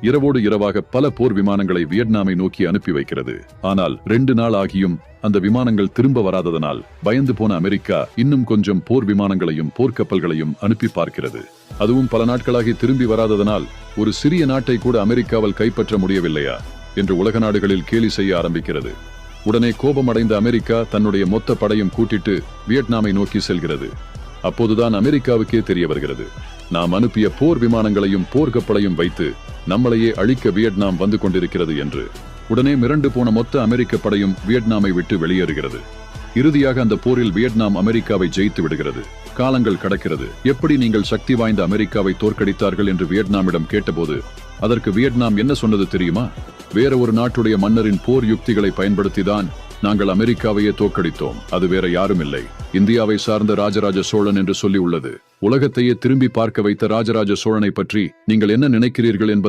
இரவோடு இரவாக பல போர் விமானங்களை வியட்நாமை நோக்கி அனுப்பி வைக்கிறது. ஆனால் 2 நாள் ஆகியும் அந்த விமானங்கள் திரும்ப வராததனால் பயந்து போன அமெரிக்கா இன்னும் கொஞ்சம் போர் விமானங்களையும் போர்க்கப்பல்களையும் அனுப்பி பார்க்கிறது. அதுவும் பல நாட்களாகி திரும்பி வராததனால் ஒரு சிறிய நாட்டை கூட அமெரிக்காவால் கைப்பற்ற முடியவில்லையா என்று உலக நாடுகளில் கேலி செய்ய ஆரம்பிக்கிறது. உடனே கோபமடைந்த அமெரிக்கா தன்னுடைய மொத்த படையும் கூட்டிட்டு வியட்நாமை நோக்கி செல்கிறது. அப்போதுதான் அமெரிக்காவுக்கே தெரிய வருகிறது, நாம் அனுப்பிய போர் விமானங்களையும் போர்க்கப்பலையும் வைத்து நம்மளையே அழிக்க வியட்நாம் வந்து கொண்டிருக்கிறது என்று. உடனே மிரண்டு போன மொத்த அமெரிக்க படையும் வியட்நாமை விட்டு வெளியேறுகிறது. இறுதியாக அந்த போரில் வியட்நாம் அமெரிக்காவை ஜெயித்து விடுகிறது. காலங்கள் கடக்கிறது. எப்படி நீங்கள் சக்தி வாய்ந்த அமெரிக்காவை தோற்கடித்தார்கள் என்று வியட்நாமிடம் கேட்டபோது அதற்கு வியட்நாம் என்ன சொன்னது தெரியுமா? வேற ஒரு நாட்டுடைய மன்னரின் போர் யுக்திகளை பயன்படுத்திதான் நாங்கள் அமெரிக்காவையே தோற்கடித்தோம். அது வேற யாரும் இல்லை, இந்தியாவை சார்ந்த ராஜராஜ சோழன் என்று சொல்லி உள்ளது. உலகத்தையே திரும்பி பார்க்க வைத்த ராஜராஜ சோழனை பற்றி நீங்கள் என்ன நினைக்கிறீர்கள் என்பதை